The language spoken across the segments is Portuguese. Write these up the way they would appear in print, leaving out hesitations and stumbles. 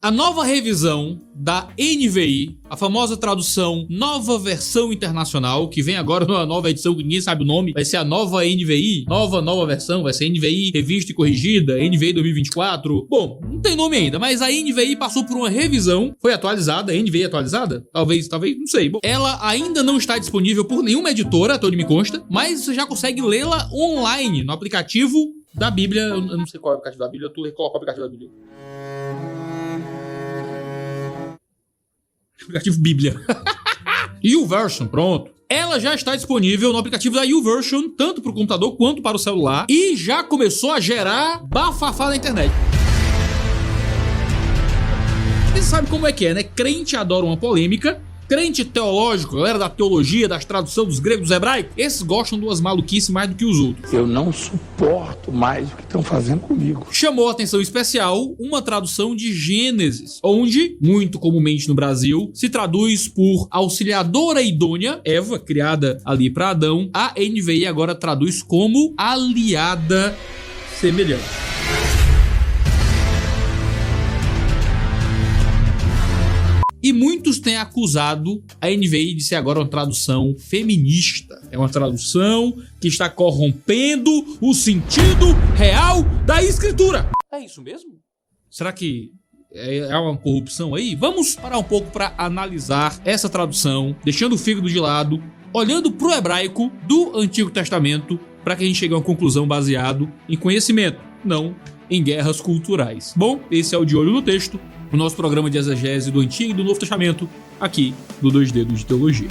A nova revisão da NVI, a famosa tradução Nova Versão Internacional, que vem agora numa nova edição que ninguém sabe o nome, vai ser a nova NVI, nova versão, vai ser NVI Revista e Corrigida, NVI 2024. Bom, não tem nome ainda, mas a NVI passou por uma revisão, foi atualizada, a NVI atualizada? Talvez, não sei. Bom, ela ainda não está disponível por nenhuma editora, até onde me consta, mas você já consegue lê-la online no aplicativo da Bíblia. Eu não sei qual é o aplicativo da Bíblia, tu coloca o aplicativo da Bíblia. Aplicativo Bíblia. YouVersion, pronto. Ela já está disponível no aplicativo da YouVersion, tanto para o computador quanto para o celular, e já começou a gerar bafafá na internet. Você sabe como é que é, né? Crente adora uma polêmica. Crente teológico, galera da teologia, das traduções dos gregos dos hebraicos, esses gostam de umas maluquices mais do que os outros. Eu não suporto mais o que estão fazendo comigo. Chamou a atenção especial uma tradução de Gênesis, onde, muito comumente no Brasil, se traduz por auxiliadora idônea, Eva, criada ali para Adão. A NVI agora traduz como aliada semelhante. E muitos têm acusado a NVI de ser agora uma tradução feminista. É uma tradução que está corrompendo o sentido real da escritura. É isso mesmo? Será que é uma corrupção aí? Vamos parar um pouco para analisar essa tradução, deixando o fígado de lado, olhando para o hebraico do Antigo Testamento, para que a gente chegue a uma conclusão baseado em conhecimento, não em guerras culturais. Bom, esse é o De Olho no Texto, o nosso programa de exegese do Antigo e do Novo Testamento, aqui do Dois Dedos de Teologia.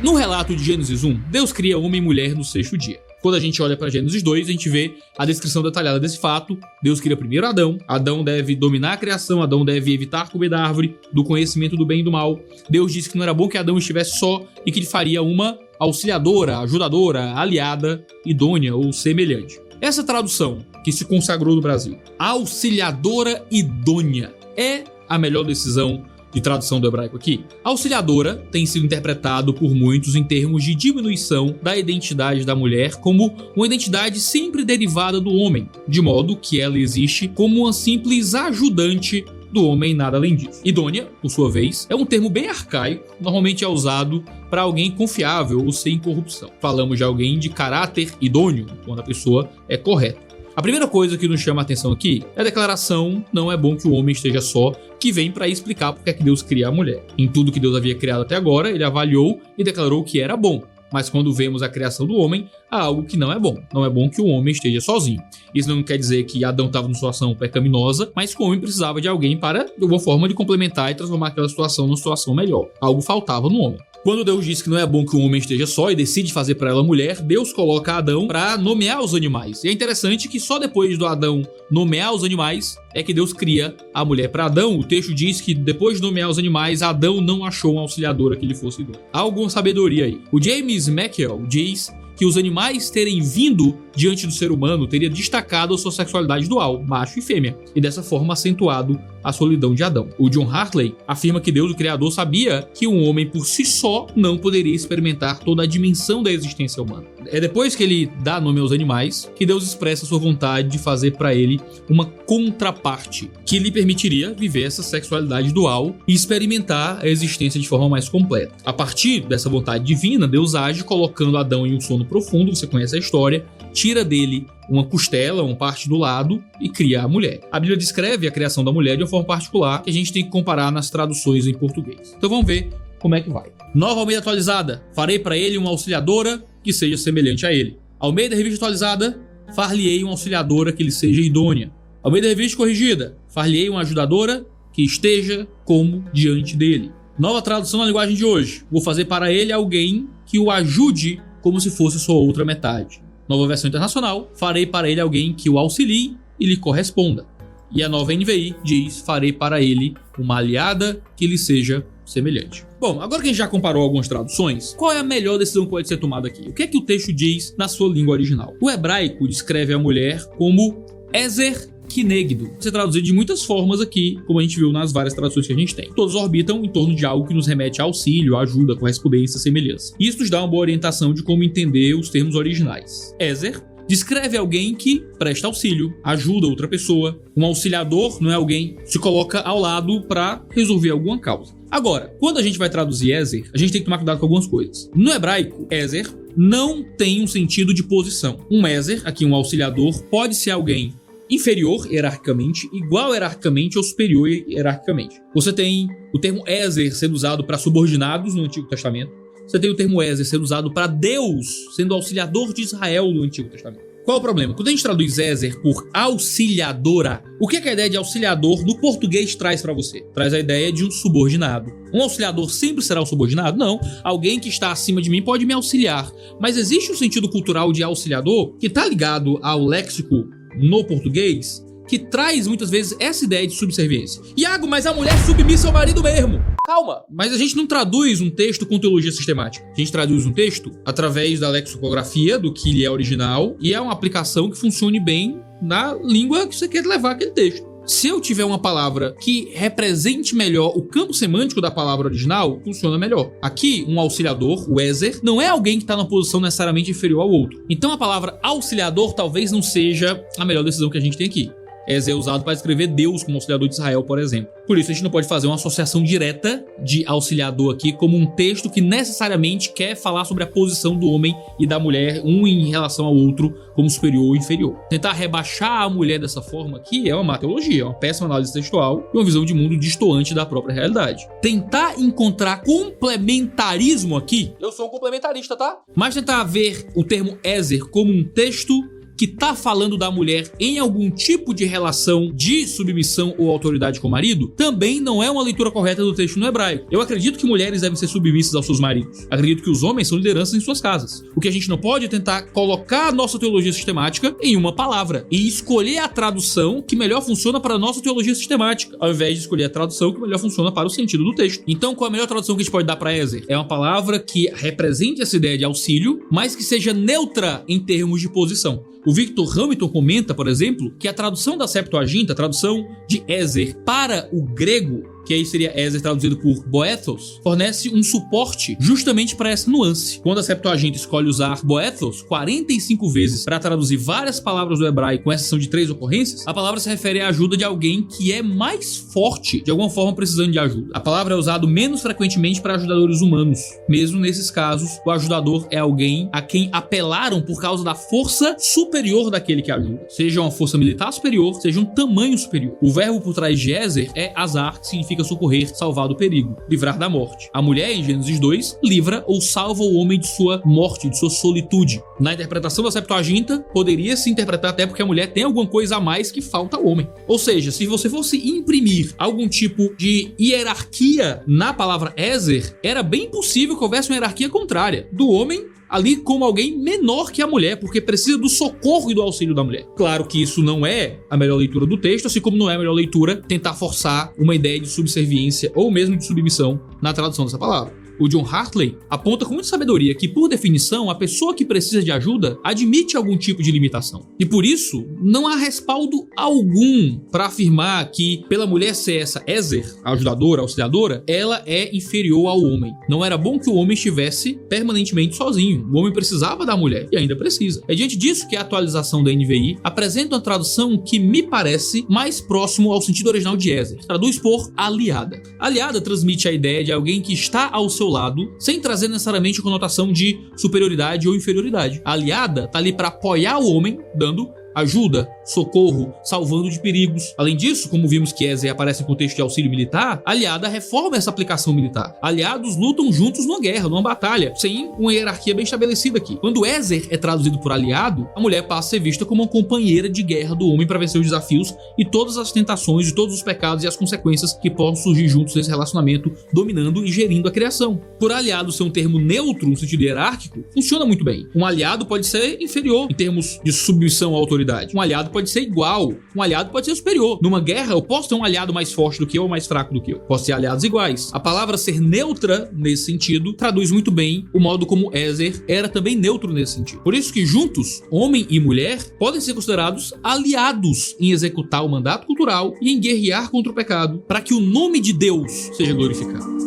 No relato de Gênesis 1, Deus cria homem e mulher no sexto dia. Quando a gente olha para Gênesis 2, a gente vê a descrição detalhada desse fato. Deus cria primeiro Adão. Adão deve dominar a criação. Adão deve evitar comer da árvore do conhecimento do bem e do mal. Deus disse que não era bom que Adão estivesse só e que ele faria uma auxiliadora, ajudadora, aliada, idônea ou semelhante. Essa tradução que se consagrou no Brasil, auxiliadora idônea, é a melhor decisão de tradução do hebraico aqui? Auxiliadora tem sido interpretado por muitos em termos de diminuição da identidade da mulher como uma identidade sempre derivada do homem, de modo que ela existe como uma simples ajudante do homem e nada além disso. Idônea, por sua vez, é um termo bem arcaico, normalmente é usado para alguém confiável ou sem corrupção. Falamos de alguém de caráter idôneo, quando a pessoa é correta. A primeira coisa que nos chama a atenção aqui é a declaração "não é bom que o homem esteja só", que vem para explicar porque é que Deus cria a mulher. Em tudo que Deus havia criado até agora, ele avaliou e declarou que era bom. Mas quando vemos a criação do homem, há algo que não é bom. Não é bom que o homem esteja sozinho. Isso não quer dizer que Adão estava numa situação pecaminosa, mas que o homem precisava de alguém para, de alguma forma, de complementar e transformar aquela situação numa situação melhor. Algo faltava no homem. Quando Deus diz que não é bom que o homem esteja só e decide fazer para ela mulher, Deus coloca Adão para nomear os animais. E é interessante que só depois do Adão nomear os animais é que Deus cria a mulher. Para Adão, o texto diz que depois de nomear os animais, Adão não achou uma auxiliadora que lhe fosse idônea. Há alguma sabedoria aí. O James McKell diz que os animais terem vindo diante do ser humano teria destacado a sua sexualidade dual, macho e fêmea, e dessa forma acentuado a solidão de Adão. O John Hartley afirma que Deus, o Criador, sabia que um homem por si só não poderia experimentar toda a dimensão da existência humana. É depois que ele dá nome aos animais que Deus expressa sua vontade de fazer para ele uma contraparte que lhe permitiria viver essa sexualidade dual e experimentar a existência de forma mais completa. A partir dessa vontade divina, Deus age colocando Adão em um sono profundo, você conhece a história, tira dele uma costela, uma parte do lado e cria a mulher. A Bíblia descreve a criação da mulher de uma forma particular que a gente tem que comparar nas traduções em português. Então vamos ver como é que vai. Nova Almeida atualizada: farei para ele uma auxiliadora que seja semelhante a ele. Almeida Revista atualizada: far-lhe-ei uma auxiliadora que lhe seja idônea. Almeida Revista corrigida: far-lhe-ei uma ajudadora que esteja como diante dele. Nova tradução na linguagem de hoje: vou fazer para ele alguém que o ajude como se fosse sua outra metade. Nova versão internacional: farei para ele alguém que o auxilie e lhe corresponda. E a nova NVI diz: farei para ele uma aliada que lhe seja semelhante. Bom, agora que a gente já comparou algumas traduções, qual é a melhor decisão que pode ser tomada aqui? O que é que o texto diz na sua língua original? O hebraico descreve a mulher como Ezer kinegdo. Pode ser traduzido de muitas formas aqui, como a gente viu nas várias traduções que a gente tem. Todos orbitam em torno de algo que nos remete a auxílio, ajuda, correspondência, semelhança. Isso nos dá uma boa orientação de como entender os termos originais. Ezer descreve alguém que presta auxílio, ajuda outra pessoa. Um auxiliador não é alguém que se coloca ao lado para resolver alguma causa. Agora, quando a gente vai traduzir Ezer, a gente tem que tomar cuidado com algumas coisas. No hebraico, Ezer não tem um sentido de posição. Um Ezer, aqui um auxiliador, pode ser alguém inferior hierarquicamente, igual hierarquicamente ou superior hierarquicamente. Você tem o termo Ezer sendo usado para subordinados no Antigo Testamento. Você tem o termo Ezer sendo usado para Deus, sendo auxiliador de Israel no Antigo Testamento. Qual o problema? Quando a gente traduz Ezer por auxiliadora, o que a ideia de auxiliador no português traz para você? Traz a ideia de um subordinado. Um auxiliador sempre será um subordinado? Não. Alguém que está acima de mim pode me auxiliar. Mas existe um sentido cultural de auxiliador que está ligado ao léxico no português, que traz muitas vezes essa ideia de subserviência. Iago, mas a mulher submissa ao marido mesmo. Calma, mas a gente não traduz um texto com teologia sistemática. A gente traduz um texto através da lexicografia, do que ele é original, e é uma aplicação que funcione bem na língua que você quer levar aquele texto. Se eu tiver uma palavra que represente melhor o campo semântico da palavra original, funciona melhor. Aqui, um auxiliador, o Ezer, não é alguém que está numa posição necessariamente inferior ao outro. Então a palavra auxiliador talvez não seja a melhor decisão que a gente tem aqui. Ezer é usado para descrever Deus como auxiliador de Israel, por exemplo. Por isso a gente não pode fazer uma associação direta de auxiliador aqui como um texto que necessariamente quer falar sobre a posição do homem e da mulher, um em relação ao outro, como superior ou inferior. Tentar rebaixar a mulher dessa forma aqui é uma má teologia, é uma péssima análise textual e uma visão de mundo distoante da própria realidade. Tentar encontrar complementarismo aqui, eu sou um complementarista, tá? Mas tentar ver o termo Ezer como um texto que tá falando da mulher em algum tipo de relação de submissão ou autoridade com o marido, também não é uma leitura correta do texto no hebraico. Eu acredito que mulheres devem ser submissas aos seus maridos. Acredito que os homens são lideranças em suas casas. O que a gente não pode é tentar colocar a nossa teologia sistemática em uma palavra e escolher a tradução que melhor funciona para a nossa teologia sistemática, ao invés de escolher a tradução que melhor funciona para o sentido do texto. Então, qual a melhor tradução que a gente pode dar para Ezer? É uma palavra que represente essa ideia de auxílio, mas que seja neutra em termos de posição. O Victor Hamilton comenta, por exemplo, que a tradução da Septuaginta, a tradução de Ezer para o grego, que aí seria Ezer traduzido por Boethos, fornece um suporte justamente para essa nuance. Quando a Septuaginta escolhe usar Boethos 45 vezes para traduzir várias palavras do hebraico, com exceção de 3 ocorrências, a palavra se refere à ajuda de alguém que é mais forte, de alguma forma precisando de ajuda. A palavra é usada menos frequentemente para ajudadores humanos. Mesmo nesses casos, o ajudador é alguém a quem apelaram por causa da força superior daquele que ajuda. Seja uma força militar superior, seja um tamanho superior. O verbo por trás de Ezer é azar, que significa socorrer, salvar do perigo, livrar da morte. A mulher, em Gênesis 2, livra ou salva o homem de sua morte, de sua solitude. Na interpretação da Septuaginta, poderia se interpretar até porque a mulher tem alguma coisa a mais que falta ao homem. Ou seja, se você fosse imprimir algum tipo de hierarquia na palavra Ezer, era bem possível que houvesse uma hierarquia contrária, do homem ali como alguém menor que a mulher, porque precisa do socorro e do auxílio da mulher. Claro que isso não é a melhor leitura do texto, assim como não é a melhor leitura tentar forçar uma ideia de subserviência ou mesmo de submissão na tradução dessa palavra. O John Hartley aponta com muita sabedoria que, por definição, a pessoa que precisa de ajuda admite algum tipo de limitação. E por isso, não há respaldo algum para afirmar que, pela mulher ser essa Ezer, a ajudadora, a auxiliadora, ela é inferior ao homem. Não era bom que o homem estivesse permanentemente sozinho. O homem precisava da mulher e ainda precisa. É diante disso que a atualização da NVI apresenta uma tradução que me parece mais próximo ao sentido original de Ezer. Traduz por aliada. Aliada transmite a ideia de alguém que está ao seu lado, sem trazer necessariamente a conotação de superioridade ou inferioridade. A aliada tá ali para apoiar o homem, dando ajuda, socorro, salvando de perigos. Além disso, como vimos que Ezer aparece em contexto de auxílio militar, a aliada reforma essa aplicação militar. Aliados lutam juntos numa guerra, numa batalha, sem uma hierarquia bem estabelecida aqui. Quando Ezer é traduzido por aliado, a mulher passa a ser vista como uma companheira de guerra do homem para vencer os desafios e todas as tentações e todos os pecados e as consequências que possam surgir juntos nesse relacionamento, dominando e gerindo a criação. Por aliado ser um termo neutro no sentido hierárquico, funciona muito bem. Um aliado pode ser inferior em termos de submissão à autoridade. Um aliado pode ser igual, um aliado pode ser superior. Numa guerra, eu posso ter um aliado mais forte do que eu ou mais fraco do que eu. Posso ter aliados iguais. A palavra ser neutra, nesse sentido, traduz muito bem o modo como Ezer era também neutro nesse sentido. Por isso que juntos, homem e mulher podem ser considerados aliados em executar o mandato cultural e em guerrear contra o pecado, para que o nome de Deus seja glorificado.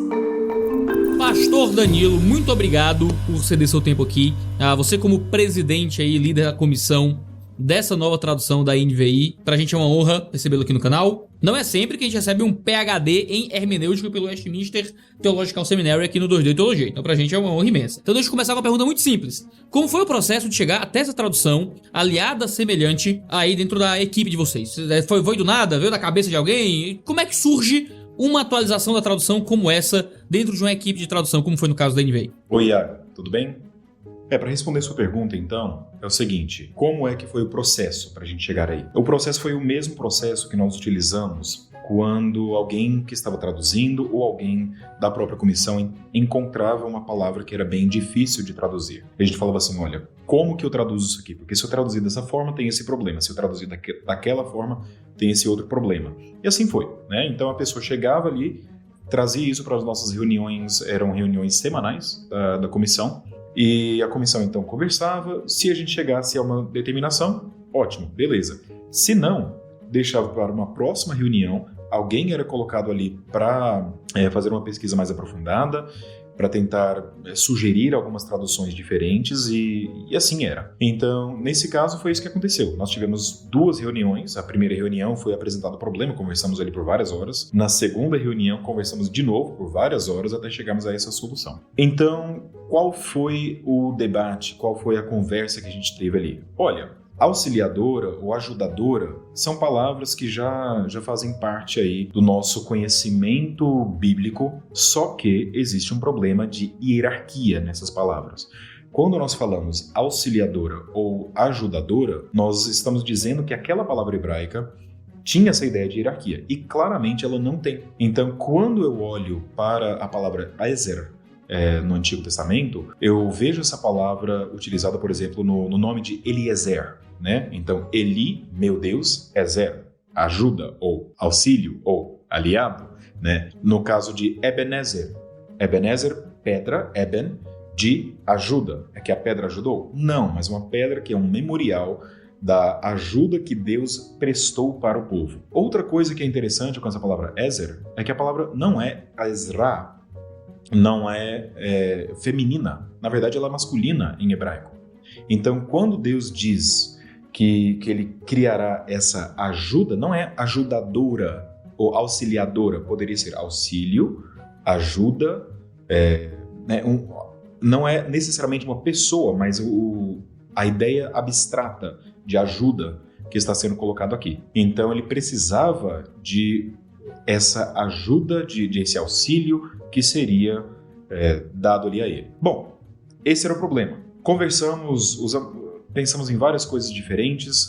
Pastor Danilo, muito obrigado por ceder seu tempo aqui. Você como presidente aí, líder da comissão dessa nova tradução da NVI, pra gente é uma honra recebê-lo aqui no canal. Não é sempre que a gente recebe um PhD em hermenêutica pelo Westminster Theological Seminary aqui no 2D Teologia, então pra gente é uma honra imensa. Então deixa eu começar com uma pergunta muito simples. Como foi o processo de chegar até essa tradução aliada semelhante aí dentro da equipe de vocês? Foi do nada? Veio da cabeça de alguém? Como é que surge uma atualização da tradução como essa dentro de uma equipe de tradução, como foi no caso da NVI? Oi, Iago, tudo bem? Para responder sua pergunta, então, é o seguinte: como é que foi o processo para a gente chegar aí? O processo foi o mesmo processo que nós utilizamos quando alguém que estava traduzindo ou alguém da própria comissão encontrava uma palavra que era bem difícil de traduzir. A gente falava assim, olha, como que eu traduzo isso aqui? Porque se eu traduzir dessa forma, tem esse problema. Se eu traduzir daquela forma, tem esse outro problema. E assim foi, né? Então a pessoa chegava ali, trazia isso para as nossas reuniões, eram reuniões semanais da comissão, e a comissão então conversava. Se a gente chegasse a uma determinação, ótimo, beleza. Se não, deixava para uma próxima reunião, alguém era colocado ali para fazer uma pesquisa mais aprofundada, para tentar sugerir algumas traduções diferentes, e assim era. Então, nesse caso, foi isso que aconteceu. Nós tivemos 2 reuniões. A primeira reunião foi apresentado o problema, conversamos ali por várias horas. Na segunda reunião, conversamos de novo por várias horas até chegarmos a essa solução. Então, qual foi o debate, qual foi a conversa que a gente teve ali? Olha, auxiliadora ou ajudadora são palavras que já fazem parte aí do nosso conhecimento bíblico, só que existe um problema de hierarquia nessas palavras. Quando nós falamos auxiliadora ou ajudadora, nós estamos dizendo que aquela palavra hebraica tinha essa ideia de hierarquia, e claramente ela não tem. Então, quando eu olho para a palavra Ezer, no Antigo Testamento, eu vejo essa palavra utilizada, por exemplo, no nome de Eliezer, né? Então, Eli, meu Deus, Ezer, ajuda, ou auxílio, ou aliado, né? No caso de Ebenezer, pedra, Eben, de ajuda. É que a pedra ajudou? Não, mas uma pedra que é um memorial da ajuda que Deus prestou para o povo. Outra coisa que é interessante com essa palavra Ezer é que a palavra não é Ezra, não é feminina. Na verdade, ela é masculina em hebraico. Então, quando Deus diz que Ele criará essa ajuda, não é ajudadora ou auxiliadora. Poderia ser auxílio, ajuda, não é necessariamente uma pessoa, mas a ideia abstrata de ajuda que está sendo colocado aqui. Então, ele precisava de essa ajuda, de esse auxílio que seria dado ali a ele. Bom, esse era o problema. Conversamos, pensamos em várias coisas diferentes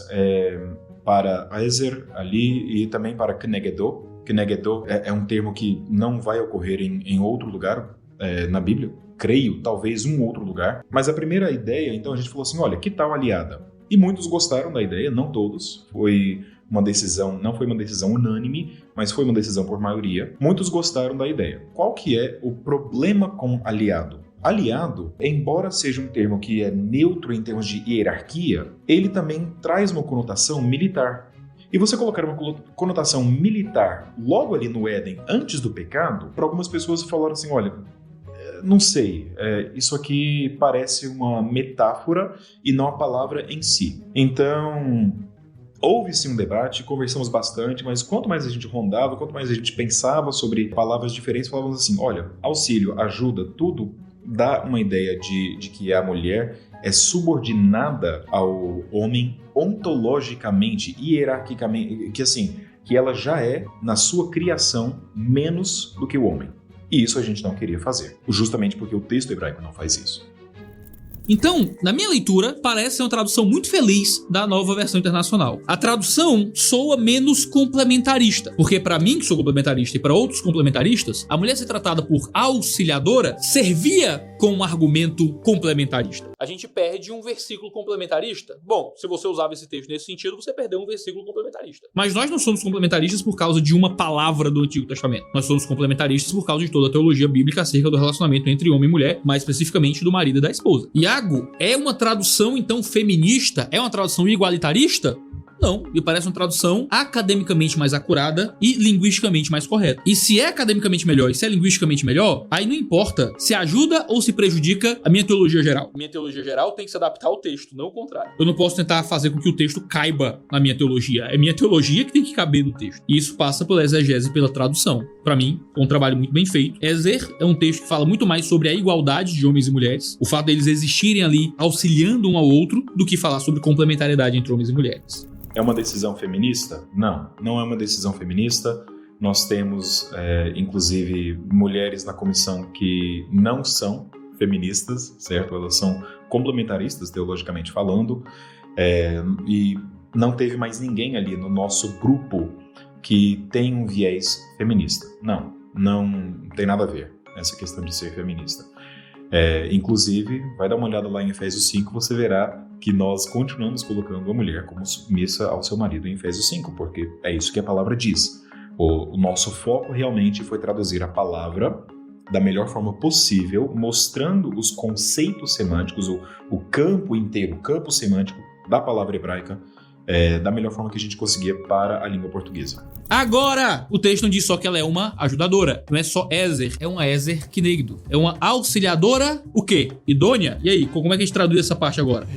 para Ezer ali e também para Knegedó. Knegedó é um termo que não vai ocorrer em outro lugar na Bíblia. Creio, talvez um outro lugar. Mas a primeira ideia, então a gente falou assim, olha, que tal aliada? E muitos gostaram da ideia, não todos. Não foi uma decisão unânime, mas foi uma decisão por maioria. Muitos gostaram da ideia. Qual que é o problema com aliado? Aliado, embora seja um termo que é neutro em termos de hierarquia, ele também traz uma conotação militar. E você colocar uma conotação militar logo ali no Éden, antes do pecado, para algumas pessoas falaram assim, olha, não sei, isso aqui parece uma metáfora e não a palavra em si. Então, houve-se um debate, conversamos bastante, mas quanto mais a gente rondava, quanto mais a gente pensava sobre palavras diferentes, falávamos assim, olha, auxílio, ajuda, tudo dá uma ideia de que a mulher é subordinada ao homem ontologicamente, hierarquicamente, que ela já é, na sua criação, menos do que o homem. E isso a gente não queria fazer, justamente porque o texto hebraico não faz isso. Então, na minha leitura, parece ser uma tradução muito feliz da Nova Versão Internacional. A tradução soa menos complementarista, porque para mim, que sou complementarista, e para outros complementaristas, a mulher ser tratada por auxiliadora servia com um argumento complementarista? A gente perde um versículo complementarista? Bom, se você usava esse texto nesse sentido, você perdeu um versículo complementarista. Mas nós não somos complementaristas por causa de uma palavra do Antigo Testamento. Nós somos complementaristas por causa de toda a teologia bíblica acerca do relacionamento entre homem e mulher, mais especificamente do marido e da esposa. Iago, é uma tradução então feminista? É uma tradução igualitarista? Não, me parece uma tradução academicamente mais acurada e linguisticamente mais correta. E se é academicamente melhor e se é linguisticamente melhor, aí não importa se ajuda ou se prejudica a minha teologia geral. Minha teologia geral tem que se adaptar ao texto, não o contrário. Eu não posso tentar fazer com que o texto caiba na minha teologia. É minha teologia que tem que caber no texto. E isso passa pela exegese e pela tradução. Para mim, é um trabalho muito bem feito. Ezer é um texto que fala muito mais sobre a igualdade de homens e mulheres, o fato deles existirem ali auxiliando um ao outro, do que falar sobre complementariedade entre homens e mulheres. É uma decisão feminista? Não, não é uma decisão feminista. Nós temos, inclusive, mulheres na comissão que não são feministas, certo? Elas são complementaristas, teologicamente falando, e não teve mais ninguém ali no nosso grupo que tem um viés feminista. Não tem nada a ver essa questão de ser feminista. Inclusive, vai dar uma olhada lá em Efésios 5, você verá que nós continuamos colocando a mulher como submissa ao seu marido em Efésios 5, porque é isso que a palavra diz. O nosso foco realmente foi traduzir a palavra da melhor forma possível, mostrando os conceitos semânticos, o campo inteiro, o campo semântico da palavra hebraica, da melhor forma que a gente conseguia para a língua portuguesa. Agora, o texto não diz só que ela é uma ajudadora, não é só Ezer, é uma Ezer Kinegdo. É uma auxiliadora, o quê? Idônea? E aí, como é que a gente traduz essa parte agora?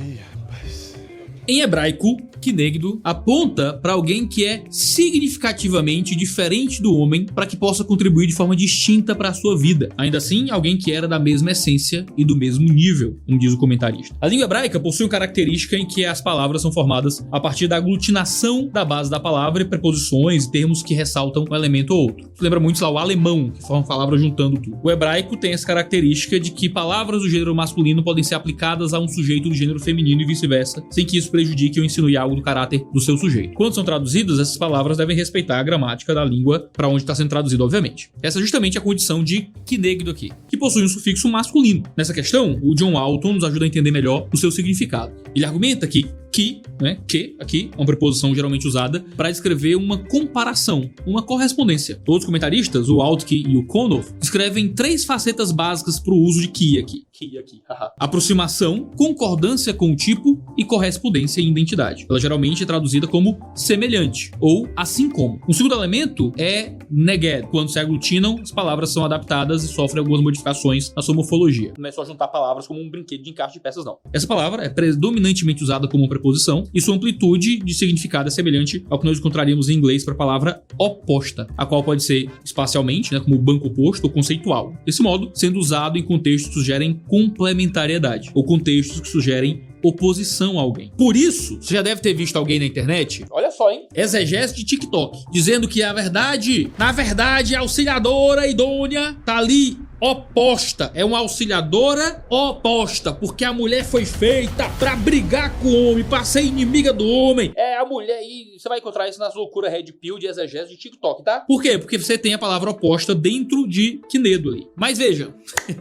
Em hebraico, Kinegdo aponta para alguém que é significativamente diferente do homem para que possa contribuir de forma distinta para a sua vida. Ainda assim, alguém que era da mesma essência e do mesmo nível, como diz o comentarista. A língua hebraica possui uma característica em que as palavras são formadas a partir da aglutinação da base da palavra e preposições e termos que ressaltam um elemento ou outro. Isso lembra muito lá o alemão, que forma palavras juntando tudo. O hebraico tem essa característica de que palavras do gênero masculino podem ser aplicadas a um sujeito do gênero feminino e vice-versa, sem que isso prejudique ou insinue algo do caráter do seu sujeito. Quando são traduzidas, essas palavras devem respeitar a gramática da língua para onde está sendo traduzido, obviamente. Essa é justamente a condição de Kinegdo aqui, que possui um sufixo masculino. Nessa questão, o John Walton nos ajuda a entender melhor o seu significado. Ele argumenta que aqui é uma preposição geralmente usada para descrever uma comparação, uma correspondência. Outros comentaristas, o Altke e o Konov, descrevem 3 facetas básicas para o uso de ki aqui. Aproximação, concordância com o tipo e correspondência em identidade. Ela geralmente é traduzida como semelhante ou assim como. Um segundo elemento é neged. Quando se aglutinam, as palavras são adaptadas e sofrem algumas modificações na sua morfologia. Não é só juntar palavras como um brinquedo de encaixe de peças, não. Essa palavra é predominantemente usada como uma preposição e sua amplitude de significado é semelhante ao que nós encontraríamos em inglês para a palavra oposta, a qual pode ser espacialmente, como banco oposto ou conceitual. Desse modo, sendo usado em contextos que sugerem complementariedade ou contextos que sugerem oposição a alguém. Por isso, você já deve ter visto alguém na internet, olha só, hein? Exegese de TikTok, dizendo que na verdade, a auxiliadora idônea tá ali oposta, é uma auxiliadora oposta, porque a mulher foi feita pra brigar com o homem, pra ser inimiga do homem. É a mulher, e você vai encontrar isso nas loucuras Red Pill de exegese de TikTok, tá? Por quê? Porque você tem a palavra oposta dentro de Kinegdo ali. Mas veja,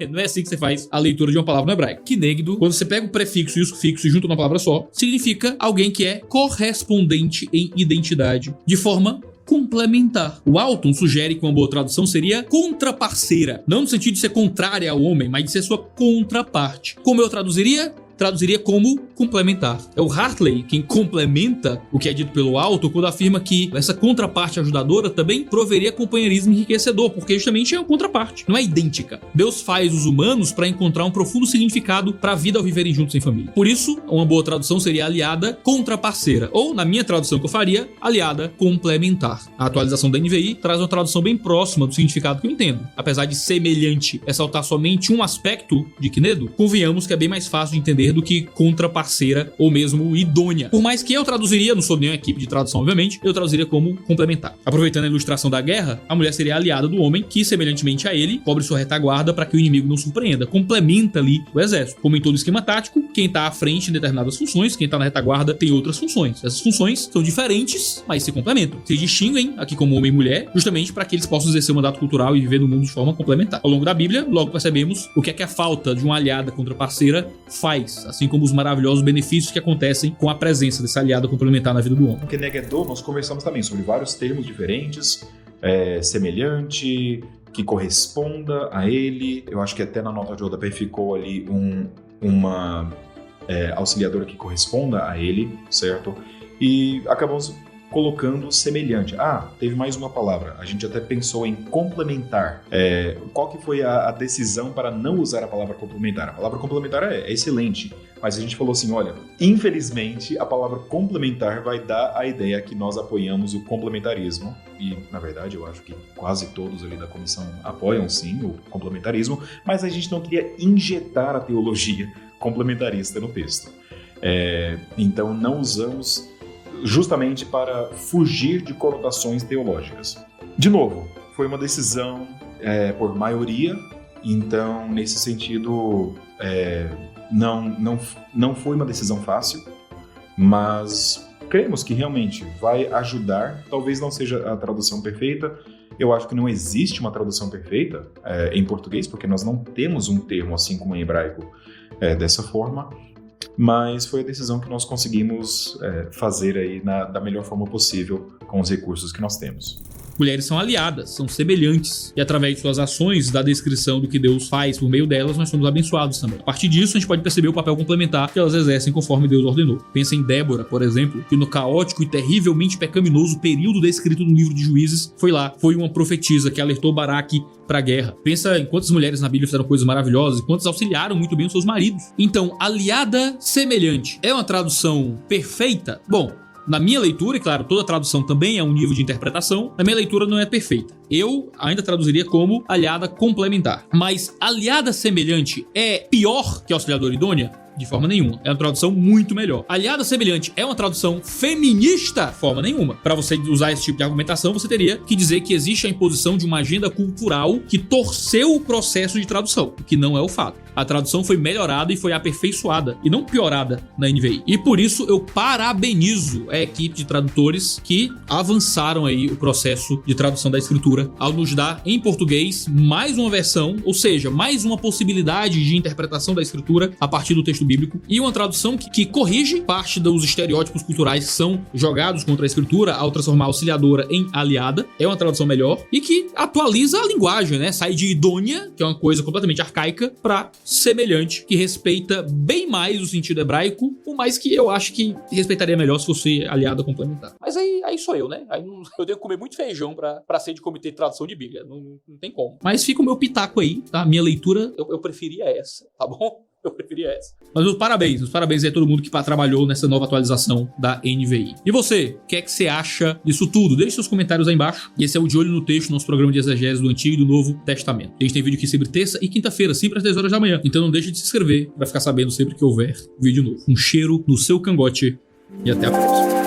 não é assim que você faz a leitura de uma palavra no hebraico. Kinegdo, quando você pega o prefixo e o sufixo e junta numa palavra só, significa alguém que é correspondente em identidade, de forma complementar. O Alton sugere que uma boa tradução seria contraparceira, não no sentido de ser contrária ao homem, mas de ser sua contraparte. Como eu traduziria? Traduziria como complementar. É o Hartley quem complementa o que é dito pelo Alton quando afirma que essa contraparte ajudadora também proveria companheirismo enriquecedor, porque justamente é uma contraparte, não é idêntica. Deus faz os humanos para encontrar um profundo significado para a vida ao viverem juntos em família. Por isso, uma boa tradução seria aliada contraparceira, ou, na minha tradução que eu faria, aliada complementar. A atualização da NVI traz uma tradução bem próxima do significado que eu entendo. Apesar de semelhante ressaltar somente um aspecto de Kinegdo, convenhamos que é bem mais fácil de entender do que contraparceira parceira ou mesmo idônea. Por mais que eu traduziria, não sou nem uma equipe de tradução, obviamente, eu traduziria como complementar. Aproveitando a ilustração da guerra, a mulher seria a aliada do homem que, semelhantemente a ele, cobre sua retaguarda para que o inimigo não surpreenda. Complementa ali o exército. Como em todo esquema tático, quem tá à frente em determinadas funções, quem tá na retaguarda tem outras funções. Essas funções são diferentes, mas se complementam. Se distinguem aqui como homem e mulher, justamente para que eles possam exercer o mandato cultural e viver no mundo de forma complementar. Ao longo da Bíblia, logo percebemos o que é que a falta de uma aliada contra parceira faz, assim como os maravilhosos benefícios que acontecem com a presença dessa aliada complementar na vida do homem. Porque Negedô, nós conversamos também sobre vários termos diferentes, semelhante, que corresponda a ele. Eu acho que até na nota de rodapé ficou ali uma auxiliadora que corresponda a ele, certo? E acabamos colocando semelhante. Teve mais uma palavra. A gente até pensou em complementar. Qual que foi a decisão para não usar a palavra complementar? A palavra complementar é excelente, mas a gente falou assim, olha, infelizmente a palavra complementar vai dar a ideia que nós apoiamos o complementarismo. E, na verdade, eu acho que quase todos ali da comissão apoiam, sim, o complementarismo, mas a gente não queria injetar a teologia complementarista no texto. Então, não usamos justamente para fugir de conotações teológicas. De novo, foi uma decisão por maioria, então, nesse sentido, não foi uma decisão fácil, mas cremos que realmente vai ajudar. Talvez não seja a tradução perfeita. Eu acho que não existe uma tradução perfeita em português, porque nós não temos um termo assim como em hebraico dessa forma. Mas foi a decisão que nós conseguimos fazer aí da melhor forma possível com os recursos que nós temos. Mulheres são aliadas, são semelhantes, e através de suas ações, da descrição do que Deus faz por meio delas, nós somos abençoados também. A partir disso, a gente pode perceber o papel complementar que elas exercem conforme Deus ordenou. Pensa em Débora, por exemplo, que no caótico e terrivelmente pecaminoso período descrito no livro de Juízes, foi uma profetisa que alertou Baraque para a guerra. Pensa em quantas mulheres na Bíblia fizeram coisas maravilhosas e quantas auxiliaram muito bem os seus maridos. Então, aliada semelhante é uma tradução perfeita? Bom, na minha leitura, e claro, toda tradução também é um nível de interpretação, na minha leitura não é perfeita. Eu ainda traduziria como aliada complementar. Mas aliada semelhante é pior que auxiliadora idônea? De forma nenhuma. É uma tradução muito melhor. Aliada semelhante é uma tradução feminista? De forma nenhuma. Para você usar esse tipo de argumentação, você teria que dizer que existe a imposição de uma agenda cultural que torceu o processo de tradução, o que não é o fato. A tradução foi melhorada e foi aperfeiçoada, e não piorada na NVI. E por isso eu parabenizo a equipe de tradutores que avançaram aí o processo de tradução da escritura ao nos dar em português mais uma versão, ou seja, mais uma possibilidade de interpretação da escritura a partir do texto bíblico, e uma tradução que corrige parte dos estereótipos culturais que são jogados contra a escritura ao transformar a auxiliadora em aliada. É uma tradução melhor e que atualiza a linguagem, né? Sai de idônea, que é uma coisa completamente arcaica, para semelhante, que respeita bem mais o sentido hebraico, por mais que eu acho que respeitaria melhor se fosse aliada complementar. Mas aí sou eu, né? Aí eu devo comer muito feijão pra ser de comitê de tradução de Bíblia. Não tem como. Mas fica o meu pitaco aí, tá? Minha leitura, eu preferia essa, tá bom? Eu preferia essa. Mas os parabéns a todo mundo que trabalhou nessa nova atualização da NVI. E você, o que é que você acha disso tudo? Deixe seus comentários aí embaixo. E esse é o De Olho no Texto, nosso programa de exegese do Antigo e do Novo Testamento. A gente tem vídeo aqui sempre terça e quinta-feira, sempre às 10 horas da manhã. Então não deixe de se inscrever para ficar sabendo sempre que houver vídeo novo. Um cheiro no seu cangote e até a próxima.